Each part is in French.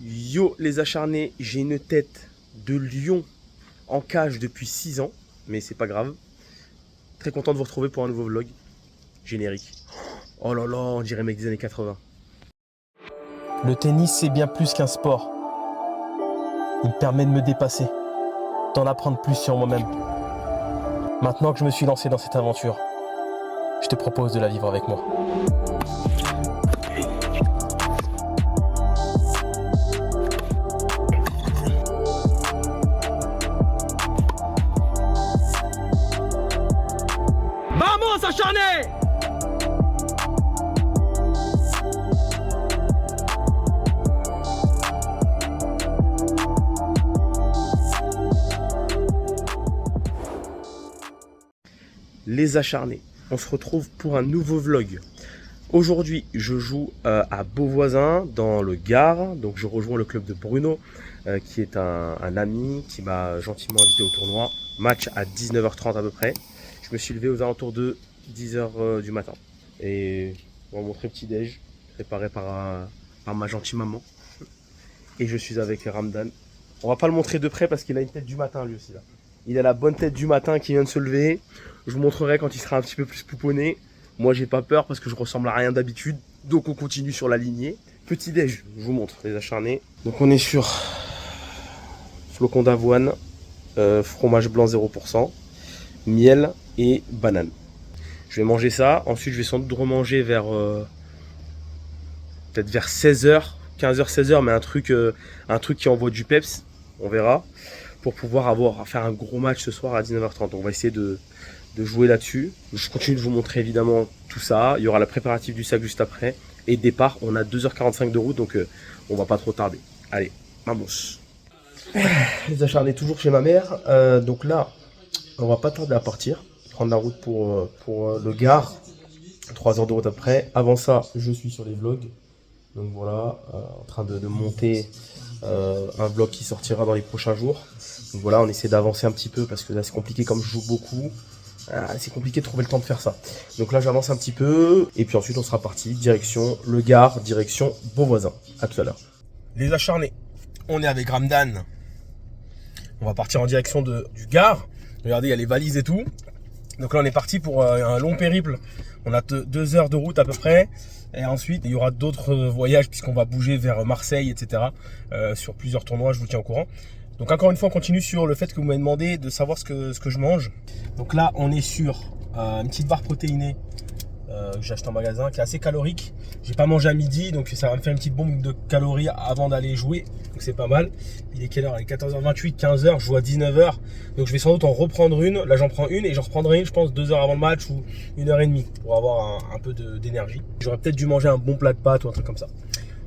Yo les acharnés, j'ai une tête de lion en cage depuis 6 ans, mais c'est pas grave. Très content de vous retrouver pour un nouveau vlog. Générique. Oh là là, on dirait mec des années 80. Le tennis, c'est bien plus qu'un sport. Il me permet de me dépasser, d'en apprendre plus sur moi-même. Maintenant que je me suis lancé dans cette aventure, je te propose de la vivre avec moi. Vamos acharnés! Les acharnés, on se retrouve pour un nouveau vlog. Aujourd'hui, je joue à Beauvoisin dans le Gard. Donc je rejoins le club de Bruno, qui est un ami qui m'a gentiment invité au tournoi. Match à 19h30 à peu près. Je me suis levé aux alentours de 10h du matin. Et on va montrer petit déj, préparé par ma gentille maman. Et je suis avec Ramdan. On va pas le montrer de près parce qu'il a une tête du matin lui aussi là. Il a la bonne tête du matin qui vient de se lever. Je vous montrerai quand il sera un petit peu plus pouponné. Moi j'ai pas peur parce que je ressemble à rien d'habitude. Donc on continue sur la lignée. Petit déj, je vous montre les acharnés. Donc on est sur flocons d'avoine, fromage blanc 0%, miel et banane. Je vais manger ça. Ensuite je vais sans doute remanger vers peut-être vers 16h, 15h, 16h, mais un truc qui envoie du peps. On verra. Pour pouvoir faire un gros match ce soir à 19h30. On va essayer de jouer là-dessus. Je continue de vous montrer évidemment tout ça. Il y aura la préparatif du sac juste après. Et départ, on a 2h45 de route, donc on va pas trop tarder. Allez, vamos. Les acharnés toujours chez ma mère. Donc là, on va pas tarder à partir. Prendre la route pour le Gard. 3 heures de route après. Avant ça, je suis sur les vlogs. Donc voilà, en train de monter un vlog qui sortira dans les prochains jours. Donc voilà, on essaie d'avancer un petit peu parce que là c'est compliqué comme je joue beaucoup. C'est compliqué de trouver le temps de faire ça. Donc là j'avance un petit peu et puis ensuite on sera parti direction le Gard, direction Beauvoisin. À tout à l'heure. Les acharnés, on est avec Ramdan. On va partir en direction du Gard. Regardez, il y a les valises et tout. Donc là on est parti pour un long périple. On a 2 heures de route à peu près. Et ensuite il y aura d'autres voyages puisqu'on va bouger vers Marseille, etc. Sur plusieurs tournois, je vous tiens au courant. Donc encore une fois on continue sur le fait que vous m'avez demandé de savoir ce que je mange. Donc là on est sur une petite barre protéinée que j'ai acheté en magasin qui est assez calorique. J'ai pas mangé à midi donc ça va me faire une petite bombe de calories avant d'aller jouer. Donc c'est pas mal. Il est quelle heure? Il est 14h28, 15h, je joue à 19h. Donc je vais sans doute en reprendre une. Là j'en prends une et j'en reprendrai une je pense 2 heures avant le match ou 1h30 pour avoir un peu d'énergie. J'aurais peut-être dû manger un bon plat de pâtes ou un truc comme ça.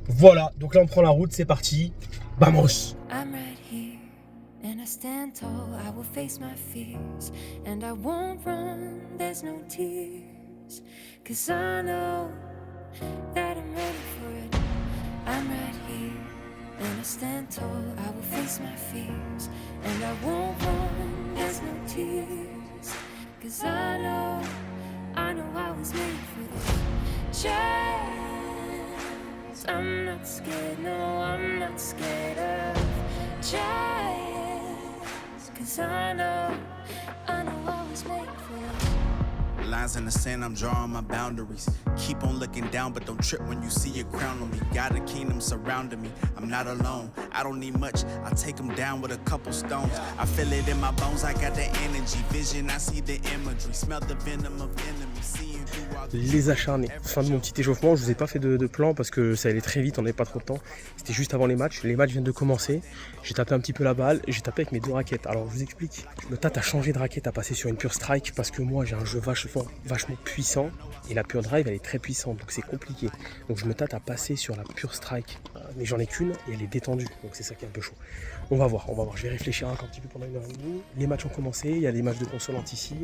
Voilà, donc là on prend la route, c'est parti. Vamos! And I stand tall, I will face my fears. And I won't run, there's no tears. Cause I know that I'm ready for it. I'm right here, and I stand tall, I will face my fears. And I won't run, there's no tears. Cause I know I was made for this chance. I'm not scared, no, I'm not scared of chance. Cause I know I was made for it. Lines in the sand, I'm drawing my boundaries. Keep on looking down, but don't trip when you see a crown on me. Got a kingdom surrounding me, I'm not alone. I don't need much, I take them down with a couple stones. I feel it in my bones, I got the energy. Vision, I see the imagery. Smell the venom of enemy. Seeing through all the... Les acharnés, fin de mon petit échauffement, je vous ai pas fait de plan parce que ça allait très vite, on n'avait pas trop de temps. C'était juste avant les matchs viennent de commencer. J'ai tapé un petit peu la balle, j'ai tapé avec mes 2 raquettes. Alors je vous explique, je me tâte à changer de raquette, à passer sur une pure strike parce que moi j'ai un jeu vachement puissant et la pure drive elle est très puissante donc c'est compliqué. Donc je me tâte à passer sur la pure strike, mais j'en ai qu'une et elle est détendue donc c'est ça qui est un peu chaud. On va voir, je vais réfléchir encore un petit peu pendant 1h30. Les matchs ont commencé, il y a des matchs de consolante ici,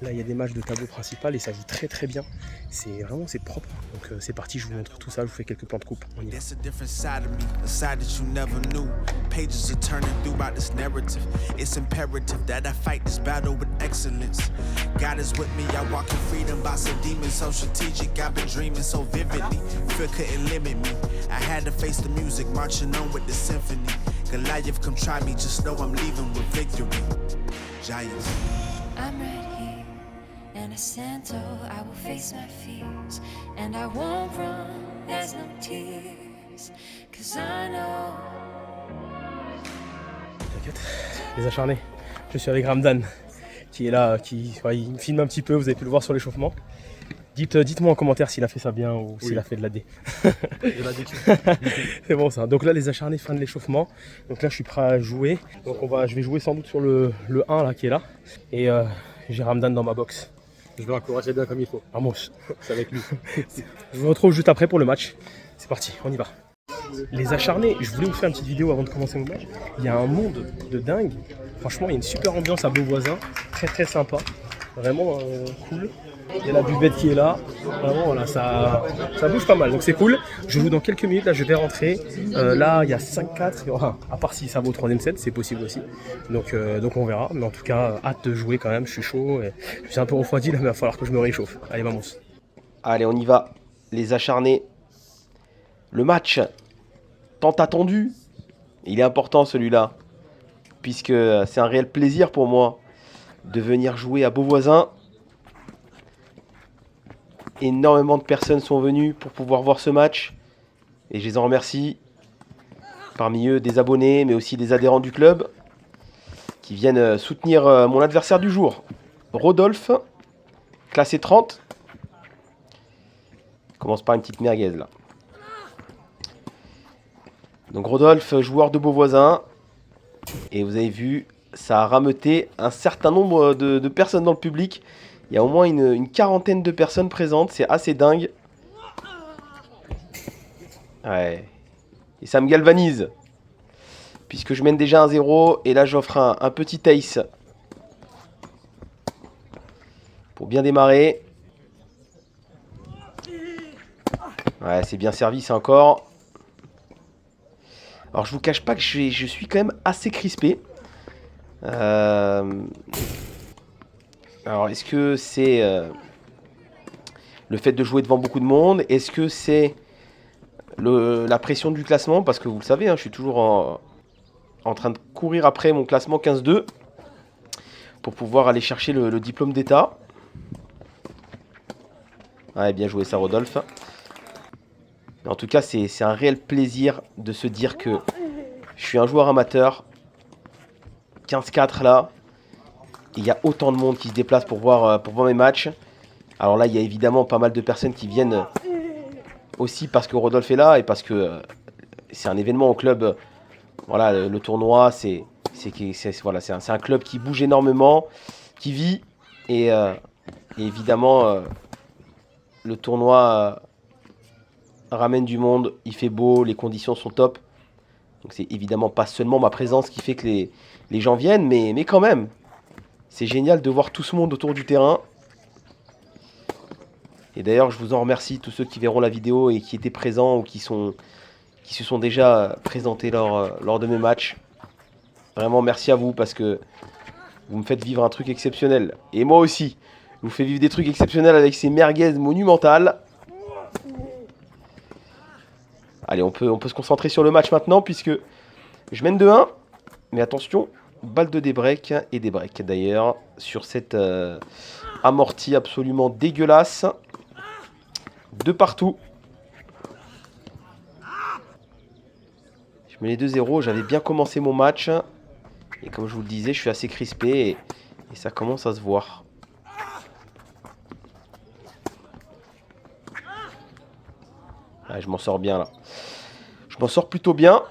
là il y a des matchs de tableau principal et ça joue très bien bien. C'est vraiment, c'est propre. Donc c'est parti, je vous montre tout ça, je vous fais quelques plans de coupe. On y va. There's a different side of me, a side that you never knew. Pages are turning throughout this narrative. It's imperative that I fight this battle with excellence. God is with me, I walk in freedom by some demons. So strategic, I've been dreaming so vividly. Fear couldn't limit me. I had to face the music, marching on with the symphony. Goliath, come try me, just know I'm leaving with victory. Giants. I'm right here, and I stand tall. I will face my fears, and I won't run. There's no tears, 'cause I know. T'inquiète, les acharnés. Je suis avec Ramdan, qui est là, il me filme un petit peu, vous avez pu le voir sur l'échauffement. Dites-moi en commentaire s'il a fait ça bien ou s'il a fait de la D. C'est bon ça. Donc là les acharnés, fin de l'échauffement. Donc là je suis prêt à jouer. Donc je vais jouer sans doute sur le 1 là qui est là. Et j'ai Ramdan dans ma box. Je vais encourager bien comme il faut. Vamos. C'est avec lui. Je vous retrouve juste après pour le match. C'est parti, on y va. Les acharnés, je voulais vous faire une petite vidéo avant de commencer mon match. Il y a un monde de dingue. Franchement, il y a une super ambiance à Beauvoisin. Très très sympa. Vraiment cool. Il y a la buvette qui est là. Vraiment, voilà, ça bouge pas mal. Donc c'est cool. Je joue dans quelques minutes. Là, je vais rentrer. Là, il y a 5-4. À part si ça va au 3ème set, c'est possible aussi. Donc on verra. Mais en tout cas, hâte de jouer quand même. Je suis chaud. Et je suis un peu refroidi là, mais il va falloir que je me réchauffe. Allez, vamos. Allez, on y va. Les acharnés. Le match tant attendu. Il est important celui-là. Puisque c'est un réel plaisir pour moi de venir jouer à Beauvoisin. Énormément de personnes sont venues pour pouvoir voir ce match. Et je les en remercie. Parmi eux, des abonnés, mais aussi des adhérents du club. Qui viennent soutenir mon adversaire du jour. Rodolphe, classé 30. Je commence par une petite merguez là. Donc Rodolphe, joueur de Beauvoisin. Et vous avez vu, ça a rameuté un certain nombre de personnes dans le public. Il y a au moins une quarantaine de personnes présentes. C'est assez dingue. Ouais. Et ça me galvanise. Puisque je mène déjà 1-0. Et là, j'offre un petit ace. Pour bien démarrer. Ouais, c'est bien servi, ça encore. Alors, je vous cache pas que je suis quand même assez crispé. Alors, est-ce que c'est le fait de jouer devant beaucoup de monde? Est-ce que c'est la pression du classement? Parce que vous le savez, hein, je suis toujours en train de courir après mon classement 15-2 pour pouvoir aller chercher le diplôme d'état. Ouais, bien joué ça, Rodolphe. En tout cas, c'est un réel plaisir de se dire que je suis un joueur amateur. 15-4 là. Il y a autant de monde qui se déplace pour voir mes matchs. Alors là, il y a évidemment pas mal de personnes qui viennent aussi parce que Rodolphe est là et parce que c'est un événement au club. Voilà, le tournoi, c'est un club qui bouge énormément, qui vit. Et évidemment, le tournoi ramène du monde, il fait beau, les conditions sont top. Donc c'est évidemment pas seulement ma présence qui fait que les gens viennent, mais quand même. C'est génial de voir tout ce monde autour du terrain. Et d'ailleurs, je vous en remercie, tous ceux qui verront la vidéo et qui étaient présents ou qui se sont déjà présentés lors de mes matchs. Vraiment, merci à vous parce que vous me faites vivre un truc exceptionnel. Et moi aussi, je vous fais vivre des trucs exceptionnels avec ces merguez monumentales. Allez, on peut se concentrer sur le match maintenant puisque je mène 2-1. Mais attention, balle de débreak et des breaks d'ailleurs sur cette amortie absolument dégueulasse. De partout. Je mets les 2-0, j'avais bien commencé mon match. Et comme je vous le disais, je suis assez crispé et ça commence à se voir. Ouais, je m'en sors bien là. Je m'en sors plutôt bien.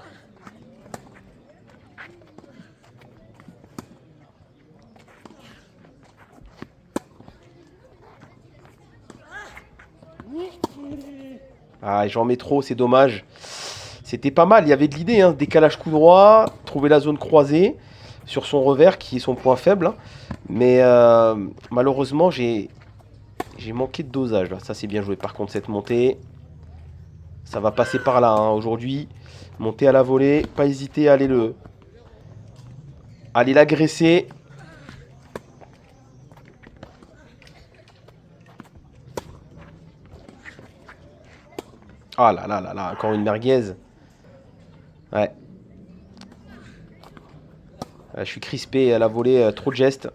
Ah, j'en mets trop, c'est dommage. C'était pas mal, il y avait de l'idée, hein. Décalage coup droit, trouver la zone croisée sur son revers qui est son point faible. Mais malheureusement, j'ai J'ai manqué de dosage là. Ça c'est bien joué. Par contre cette montée, ça va passer par là hein, aujourd'hui. Monter à la volée. Pas hésiter à aller l'agresser. Ah là là là là. Encore une merguez. Ouais. Je suis crispé à la volée. Trop de gestes.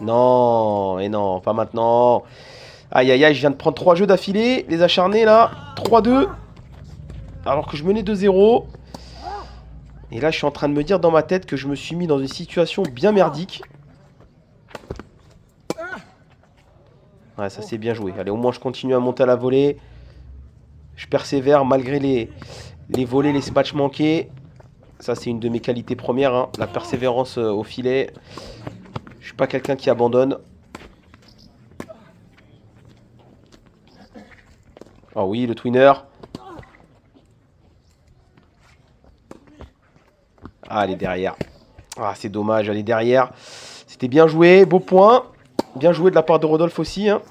Non, et non, pas maintenant. Aïe aïe aïe, je viens de prendre 3 jeux d'affilée. Les acharnés là. 3-2. Alors que je menais 2-0. Et là, je suis en train de me dire dans ma tête que je me suis mis dans une situation bien merdique. Ouais, ça c'est bien joué. Allez, au moins je continue à monter à la volée. Je persévère malgré les volées, les smatchs manqués. Ça c'est une de mes qualités premières, hein, la persévérance au filet. Je suis pas quelqu'un qui abandonne. Oh oui, le twinner. Ah, elle est derrière. Ah, c'est dommage, elle est derrière. C'était bien joué, beau point. Bien joué de la part de Rodolphe aussi. Hein.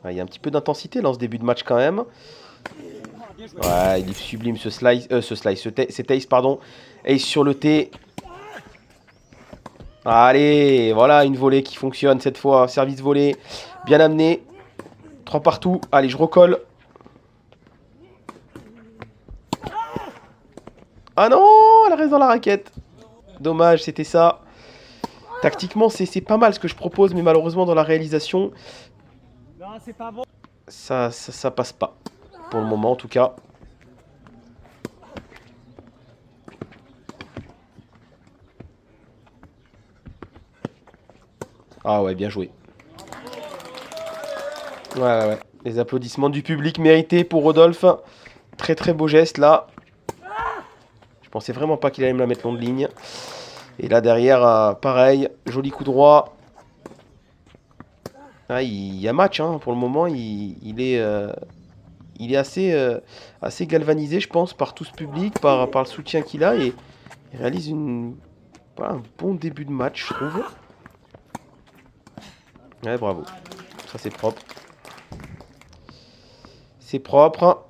Ah, il y a un petit peu d'intensité dans ce début de match quand même. Ouais, il est sublime c'est Ace, pardon. Ace sur le T. Allez, voilà une volée qui fonctionne cette fois. Service volée, bien amené. 3 partout. Allez, je recolle. Ah non, elle reste dans la raquette. Dommage, c'était ça. Tactiquement, c'est pas mal ce que je propose, mais malheureusement, dans la réalisation, ça passe pas. Pour le moment, en tout cas. Ah ouais, bien joué. Ouais. Les applaudissements du public mérités pour Rodolphe. Très très beau geste là. Je pensais vraiment pas qu'il allait me la mettre long de ligne. Et là derrière, pareil, joli coup droit. Ah, il y a match hein, pour le moment. Il est assez galvanisé, je pense, par tout ce public, par le soutien qu'il a. Et il réalise un bon début de match, je trouve. Ouais, bravo. Ça, c'est propre. C'est propre.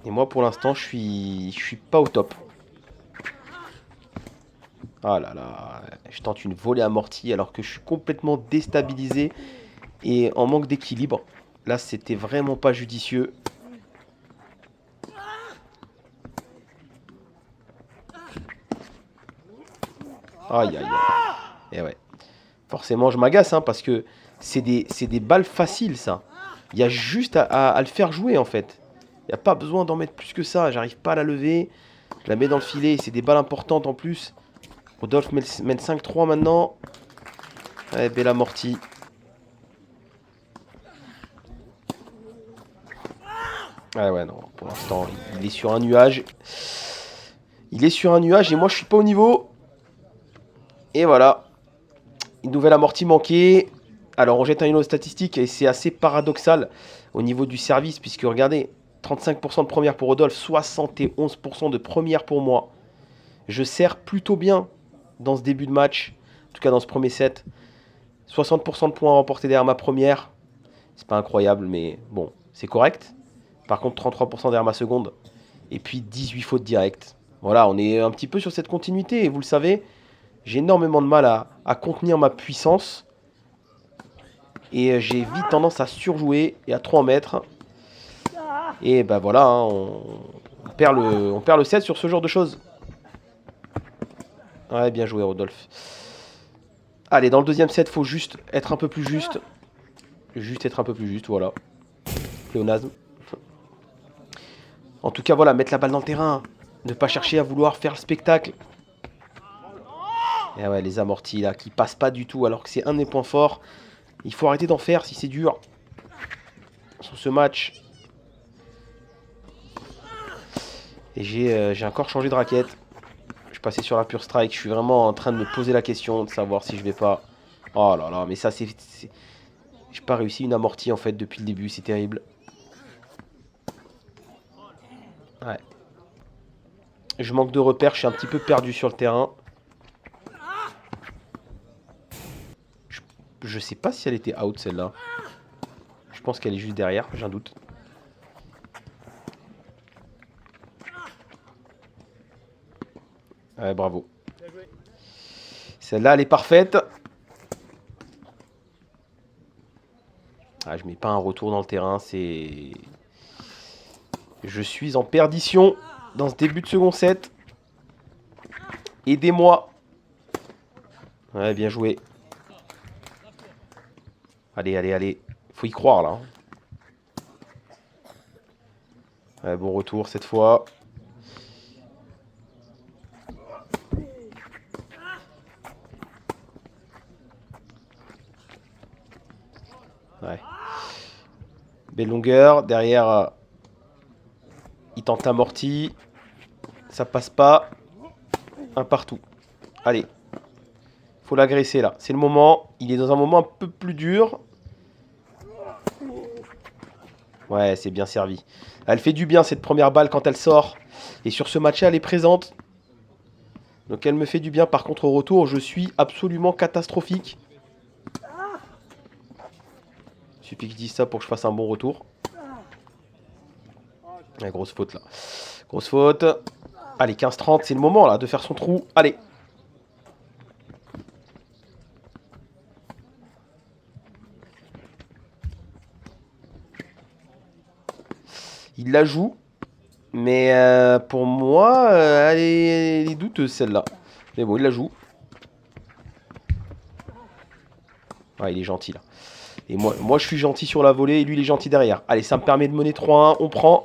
Et moi, pour l'instant, je suis pas au top. Ah là là. Je tente une volée amortie alors que je suis complètement déstabilisé et en manque d'équilibre. Là, c'était vraiment pas judicieux. Aïe, aïe, aïe. Et ouais. Forcément, je m'agace hein, parce que c'est des balles faciles, ça. Il y a juste à le faire jouer, en fait. Il n'y a pas besoin d'en mettre plus que ça. J'arrive pas à la lever. Je la mets dans le filet. C'est des balles importantes en plus. Rodolphe mène 5-3 maintenant. Ouais, belle amortie. Ouais, non. Pour l'instant, il est sur un nuage. Il est sur un nuage et moi, je suis pas au niveau. Et voilà. Une nouvelle amortie manquée. Alors, on jette un une statistique et c'est assez paradoxal au niveau du service. Puisque, regardez, 35% de première pour Rodolphe, 71% de première pour moi. Je sers plutôt bien dans ce début de match. En tout cas, dans ce premier set. 60% de points remportés derrière ma première. C'est pas incroyable, mais bon, c'est correct. Par contre, 33% derrière ma seconde. Et puis 18 fautes directes. Voilà, on est un petit peu sur cette continuité. Et vous le savez, j'ai énormément de mal à contenir ma puissance. Et j'ai vite tendance à surjouer et à trop en mettre. Et ben voilà, hein, on perd le set sur ce genre de choses. Ouais, bien joué Rodolphe. Allez, dans le deuxième set, faut juste être un peu plus juste. Juste être un peu plus juste, voilà. Pléonasme. En tout cas, voilà, mettre la balle dans le terrain. Ne pas chercher à vouloir faire le spectacle. Et ouais, les amortis là, qui passent pas du tout, alors que c'est un des points forts. Il faut arrêter d'en faire si c'est dur. Sur ce match. Et j'ai encore changé de raquette. Je suis passé sur la pure strike. Je suis vraiment en train de me poser la question de savoir si je vais pas... Oh là là, mais ça c'est... J'ai pas réussi une amortie en fait depuis le début, c'est terrible. Je manque de repères, je suis un petit peu perdu sur le terrain. Je sais pas si elle était out celle-là. Je pense qu'elle est juste derrière, j'ai un doute. Ouais, bravo. Celle-là, elle est parfaite. Ah, je mets pas un retour dans le terrain, c'est... Je suis en perdition dans ce début de second set. Aidez-moi. Ouais, bien joué. Allez, allez, allez. Faut y croire, là. Ouais, bon retour cette fois. Ouais. Belle longueur. Derrière, il tente l'amorti. Ça passe pas. Un partout. Allez. Faut l'agresser là. C'est le moment. Il est dans un moment un peu plus dur. Ouais, c'est bien servi. Elle fait du bien cette première balle quand elle sort. Et sur ce match, elle est présente. Donc elle me fait du bien. Par contre, au retour, je suis absolument catastrophique. Il suffit que je dise ça pour que je fasse un bon retour. Ouais, grosse faute là. Grosse faute. Allez, 15-30, c'est le moment là de faire son trou. Allez. Il la joue. Mais pour moi, elle est douteuse celle-là. Mais bon, il la joue. Ouais, il est gentil là. Et moi, je suis gentil sur la volée et lui, il est gentil derrière. Allez, ça me permet de mener 3-1. On prend.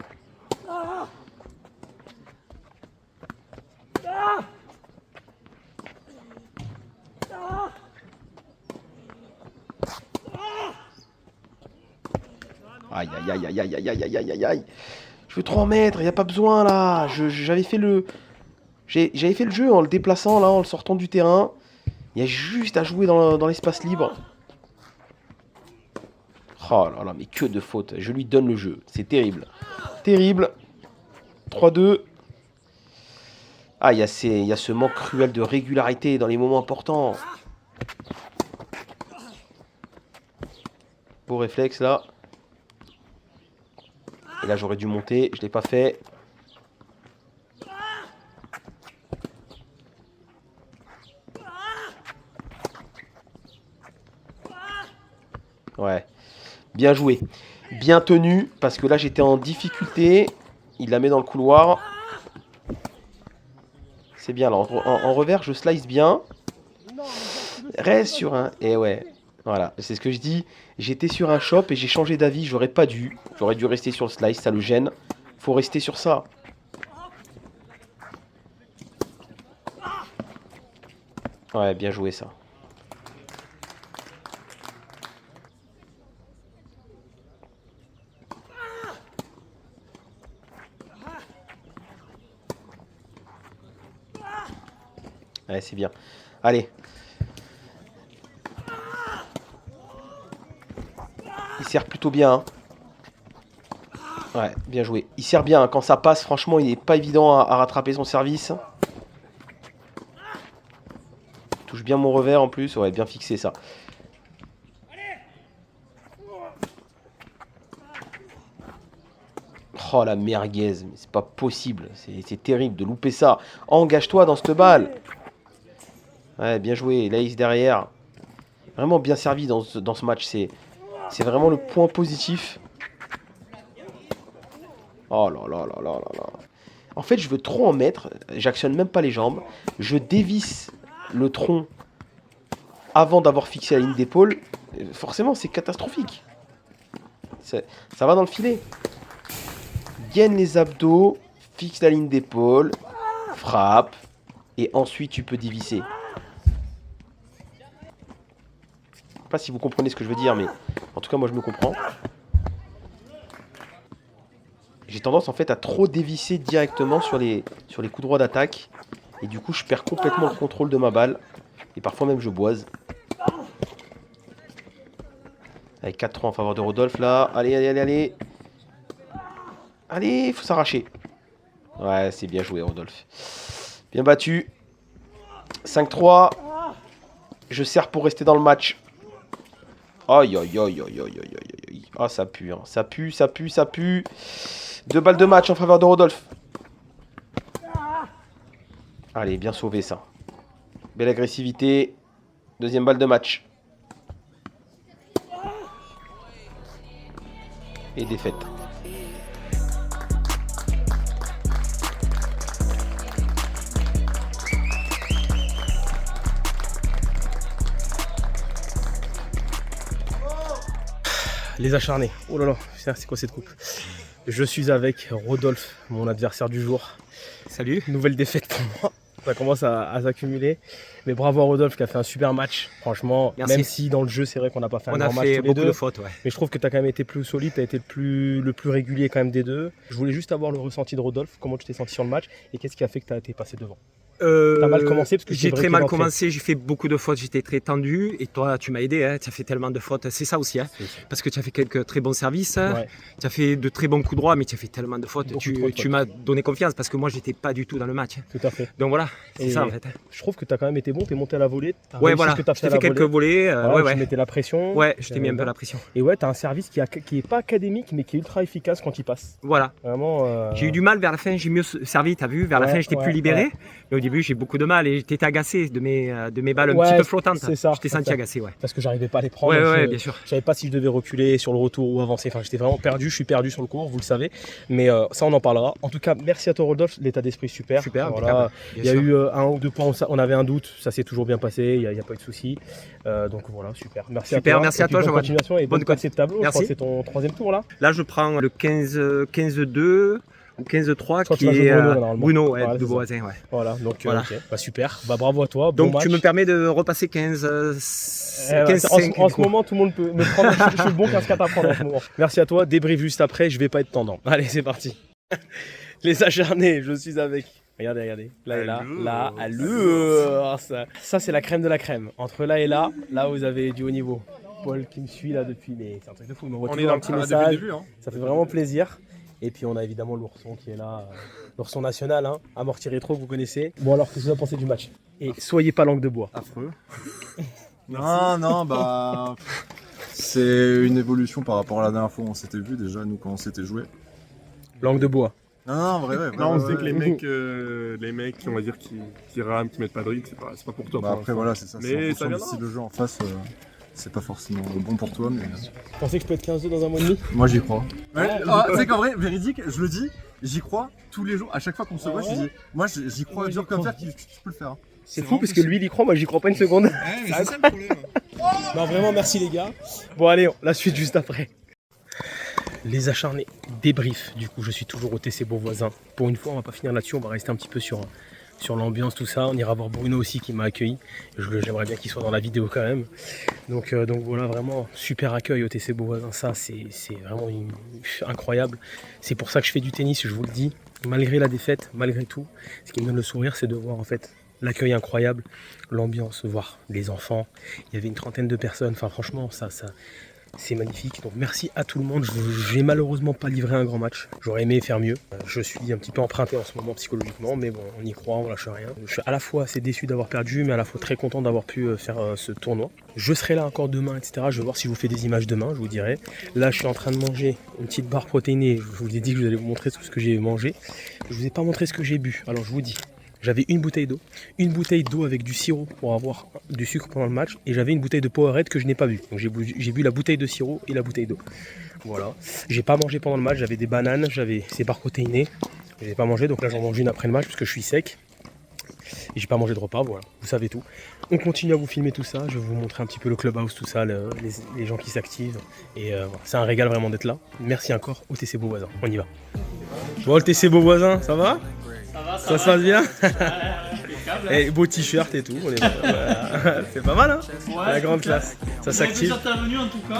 Aïe, aïe, aïe, aïe, aïe, aïe, aïe, aïe, aïe, aïe. Je veux 3 mètres, il n'y a pas besoin là. J'avais fait le... J'avais fait le jeu en le déplaçant là, en le sortant du terrain. Il y a juste à jouer dans l'espace libre. Oh là là, mais que de fautes. Je lui donne le jeu. C'est terrible. Terrible. 3-2. Ah, il y a ce manque cruel de régularité dans les moments importants. Beau réflexe là. Et là, j'aurais dû monter. Je ne l'ai pas fait. Ouais. Bien joué. Bien tenu. Parce que là, j'étais en difficulté. Il la met dans le couloir. C'est bien là. En revers, je slice bien. Reste sur un... Et ouais. Voilà. C'est ce que je dis. J'étais sur un shop et j'ai changé d'avis. J'aurais pas dû. J'aurais dû rester sur le slice. Ça le gêne. Faut rester sur ça. Ouais, bien joué ça. Ouais, c'est bien. Allez. Il sert plutôt bien. Hein. Ouais, bien joué. Il sert bien. Hein. Quand ça passe, franchement, il n'est pas évident à rattraper son service. Il touche bien mon revers en plus. Ouais, bien fixé ça. Oh la merguez. C'est pas possible. C'est terrible de louper ça. Engage-toi dans cette balle. Ouais, bien joué. Laïs derrière. Vraiment bien servi dans ce match. C'est vraiment le point positif. Oh là là là là là là. En fait, je veux trop en mettre. J'actionne même pas les jambes. Je dévisse le tronc avant d'avoir fixé la ligne d'épaule. Forcément, c'est catastrophique. Ça va dans le filet. Gaine les abdos. Fixe la ligne d'épaule. Frappe. Et ensuite, tu peux dévisser. Je sais pas si vous comprenez ce que je veux dire, mais en tout cas, moi, je me comprends. J'ai tendance en fait à trop dévisser directement sur les coups droits d'attaque. Et du coup, je perds complètement le contrôle de ma balle. Et parfois même, je boise. Avec 4-3 en faveur de Rodolphe là. Allez, allez, allez, allez. Allez, il faut s'arracher. Ouais, c'est bien joué, Rodolphe. Bien battu. 5-3. Je sers pour rester dans le match. Aïe, aïe, aïe, aïe, aïe, aïe, aïe, aïe. Ah, ça pue, hein. Ça pue, ça pue, ça pue. 2 balles de match en faveur de Rodolphe. Allez, bien sauvé ça. Belle agressivité. 2e balle de match. Et défaite. Les acharnés. Oh là là, putain, c'est quoi cette coupe? Je suis avec Rodolphe, mon adversaire du jour. Salut. Nouvelle défaite pour moi. Ça commence à s'accumuler. Mais bravo à Rodolphe qui a fait un super match. Franchement, Merci. même si dans le jeu, c'est vrai qu'on n'a pas fait un On a grand match fait tous les beaucoup deux. de fautes, ouais. Mais je trouve que tu as quand même été plus solide, tu as été le plus régulier quand même des deux. Je voulais juste avoir le ressenti de Rodolphe. Comment tu t'es senti sur le match et qu'est-ce qui a fait que tu as été passé devant? T'as mal commencé parce que j'ai c'est vrai très que mal l'entrée- commencé, j'ai fait beaucoup de fautes, j'étais très tendu et toi tu m'as aidé, hein, tu as fait tellement de fautes, c'est ça aussi, hein, parce que tu as fait quelques très bons services, Ouais. tu as fait de très bons coups droits mais tu as fait tellement de fautes, Beaucoup trop de tu fautes. m'as donné confiance parce que moi j'étais pas du tout dans le match. Hein. Tout à fait. Donc voilà, c'est Et ça en fait. Je trouve que tu as quand même été bon, tu es monté à la volée. T'as Ouais réussi voilà, ce que t'as je t'ai à fait la quelques volée. volets, Voilà, ouais tu ouais. mettais la pression. Ouais, je t'ai mis un peu la pression. Et ouais, tu as un service qui est pas académique mais qui est ultra efficace quand il passe. Voilà. Vraiment. J'ai eu du mal vers la fin, j'ai mieux servi, t'as vu, vers la Ouais, fin j'étais ouais, plus libéré, ouais. mais au début j'ai beaucoup de mal et j'étais agacé de mes balles un Ouais, petit peu flottantes. c'est ça, Je t'ai c'est senti ça. agacé, ouais. Parce que j'arrivais pas à les prendre. Ouais, donc ouais, bien sûr. Je savais pas si je devais reculer sur le retour ou avancer. Enfin, j'étais vraiment perdu. Je suis perdu sur le cours, vous le savez. Mais ça, on en parlera. En tout cas, merci à toi, Rodolphe. L'état d'esprit super. Super, Voilà. impeccable, Il bien y a sûr. eu 1 ou 2 points où on avait un doute. Ça s'est toujours bien passé. Il n'y a pas eu de souci. Donc voilà, super. Merci Super, à toi. merci à Et puis, toi, bonne Joël. continuation et bonne Bonne passée de tableau. Je Merci. crois que c'est ton 3e tour là. Là, je prends le 15-2 ou 15-3 Je crois que qui tu vas jouer est Bruno, là, normalement. Bruno, ouais, Voilà, de c'est ça. Beauvoisin. Ouais. Voilà. Donc Voilà. ok. Bah, super. Bah, bravo à toi. Bon Donc, tu match. me permets de repasser 15, Eh ouais, 15-5. en ce moment, tout le monde peut me prendre. Je suis le bon 15-4 à prendre en ce moment. Merci à toi. Débrief juste après. Je vais pas être tendant. Allez, c'est parti. Les acharnés, je suis avec. Regardez, regardez. Là et là. Là, alors ça c'est la crème de la crème. Entre là et là, vous avez du haut niveau. Paul qui me suit là depuis. Mais c'est un truc de fou. Il m'envoie toujours un petit message. Ça fait vraiment plaisir. Et puis on a évidemment l'ourson qui est là. L'ourson national, hein. Amorti rétro que vous connaissez. Bon, alors, qu'est-ce que vous en pensez du match? Et soyez pas langue de bois. Affreux. Non, bah. C'est une évolution par rapport à la dernière fois où on s'était vu déjà, nous, quand on s'était joué. Langue de bois. Non, vrai. Non, on sait que les mecs, on va dire, qui rament, qui mettent pas de rythme, c'est pas pour toi. Bah, pour après, l'instant. voilà, c'est ça. Mais C'est en ça fonction de viendra. si le jeu en face, c'est pas forcément bon pour toi, mais. Vous pensez que je peux être 15-2 dans un mois et demi? Moi, j'y crois. Tu sais qu'en vrai, véridique, je le dis, j'y crois tous les jours. À chaque fois qu'on se voit, je dis, moi, j'y crois dur comme fer que tu peux le faire. C'est fou parce que lui il y croit, moi j'y crois pas une seconde. mais c'est ça le problème. Non, vraiment merci les gars. Bon allez, la suite juste après. Les acharnés, débrief. Du coup je suis toujours au TC Beauvoisin. Pour une fois on va pas finir là-dessus, on va rester un petit peu sur l'ambiance, tout ça. On ira voir Bruno aussi qui m'a accueilli. J'aimerais bien qu'il soit dans la vidéo quand même. Donc voilà, vraiment super accueil au TC Beauvoisin. Ça c'est vraiment incroyable. C'est pour ça que je fais du tennis, je vous le dis. Malgré la défaite, malgré tout, ce qui me donne le sourire, c'est de voir en fait l'accueil incroyable, l'ambiance, voir les enfants. Il y avait une 30aine de personnes. Enfin franchement, ça c'est magnifique. Donc merci à tout le monde. Je n'ai malheureusement pas livré un grand match. J'aurais aimé faire mieux. Je suis un petit peu emprunté en ce moment psychologiquement, mais bon, on y croit, on lâche rien. Je suis à la fois assez déçu d'avoir perdu, mais à la fois très content d'avoir pu faire ce tournoi. Je serai là encore demain, etc. Je vais voir si je vous fais des images demain, je vous dirai. Là, je suis en train de manger une petite barre protéinée. Je vous ai dit que je vous allais vous montrer tout ce que j'ai mangé. Je vous ai pas montré ce que j'ai bu. Alors je vous dis. J'avais une bouteille d'eau avec du sirop pour avoir du sucre pendant le match, et j'avais une bouteille de Powerade que je n'ai pas bu. Donc j'ai bu la bouteille de sirop et la bouteille d'eau. Voilà. J'ai pas mangé pendant le match, j'avais des bananes, j'avais ces barres protéinées. J'ai pas mangé, donc là j'en mange une après le match parce que je suis sec. Et j'ai pas mangé de repas, voilà, vous savez tout. On continue à vous filmer tout ça, je vais vous montrer un petit peu le clubhouse, tout ça, les gens qui s'activent. Et voilà, c'est un régal vraiment d'être là. Merci encore au TC Beauvoisin, on y va. Bon, le TC Beauvoisin, ça va? Ça se passe bien. Et beau t-shirt et tout. Voilà. C'est pas mal, hein? La grande classe. Ça s'active.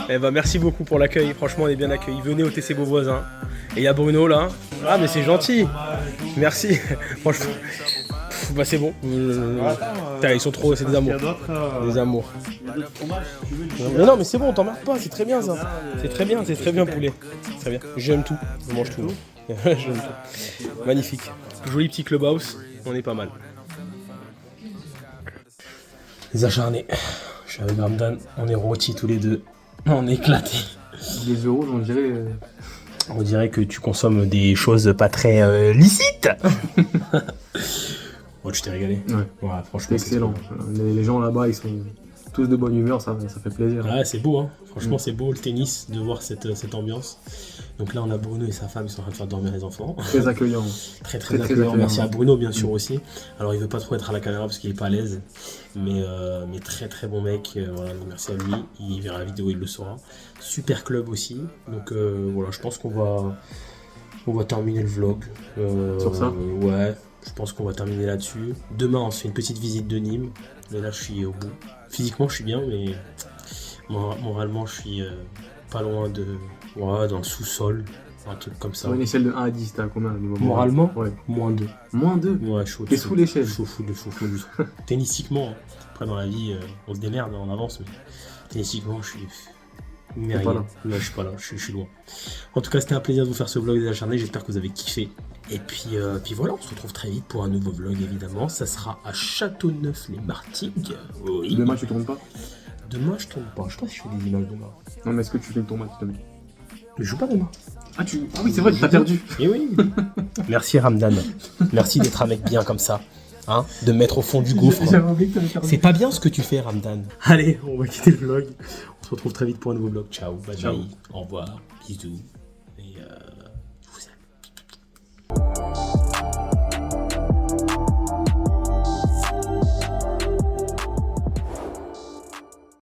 Eh ben, merci beaucoup pour l'accueil. Franchement, on est bien accueillis. Venez au TC Beauvoisin. Et il y a Bruno là. Ah, mais c'est gentil. Merci. Franchement. Bah, c'est bon. Putain, ils sont trop. C'est des amours. Des amours. Mais non, mais c'est bon, on t'emmerde pas. C'est très bien ça. C'est très bien poulet. Très bien. J'aime tout. Je mange tout. Magnifique. Joli petit clubhouse, on est pas mal. Les acharnés. Je suis avec Ramdan, on est rôtis tous les deux. On est éclatés. Les euros, on dirait. On dirait que tu consommes des choses pas très licites. Oh, tu t'es régalé. Ouais. Franchement, C'est excellent. Les gens là-bas, ils sont tous de bonne humeur, ça fait plaisir. Ouais, c'est beau, hein. Franchement, c'est beau le tennis, de voir cette ambiance. Donc là, on a Bruno et sa femme, ils sont en train de faire dormir les enfants. Très accueillant. Très accueillant. Merci à Bruno, bien sûr, aussi. Alors, il veut pas trop être à la caméra parce qu'il est pas à l'aise. Mais très bon mec. Voilà, donc merci à lui. Il verra la vidéo, il le saura. Super club aussi. Donc voilà, je pense qu'on va terminer le vlog. Sur ça Ouais, je pense qu'on va terminer là-dessus. Demain, on se fait une petite visite de Nîmes. Mais là, je suis au bout. Physiquement, je suis bien, mais moralement, je suis pas loin de... Ouais, dans le sous-sol, un truc comme ça. Sur une échelle de 1 à 10, t'as combien au niveau Moralement, ouais. Moins 2. Moins 2 Ouais, je suis T'es sous l'échelle. Je suis fou. Tennistiquement, hein. Après dans la vie, on se démerde, on avance, mais tennistiquement, je suis... Mais pas là. Ouais, je suis pas là, je suis loin. En tout cas, c'était un plaisir de vous faire ce vlog des acharnés, j'espère que vous avez kiffé. Et puis voilà, on se retrouve très vite pour un nouveau vlog, évidemment. Ça sera à Châteauneuf-les-Martigues. Oui. Demain, tu tournes pas? Demain, je tourne pas. Je sais pas si je fais des images demain. Non, mais est-ce que tu filmes ton match demain? Mais je joue pas demain. Ah oui, c'est vrai, t'as perdu. Eh oui. Merci Ramdan. Merci d'être un mec bien comme ça. Hein, de me mettre au fond du gouffre. C'est pas bien ce que tu fais, Ramdan. Allez, on va quitter le vlog. On se retrouve très vite pour un nouveau vlog. Ciao, bye bye. Au revoir. Bisous.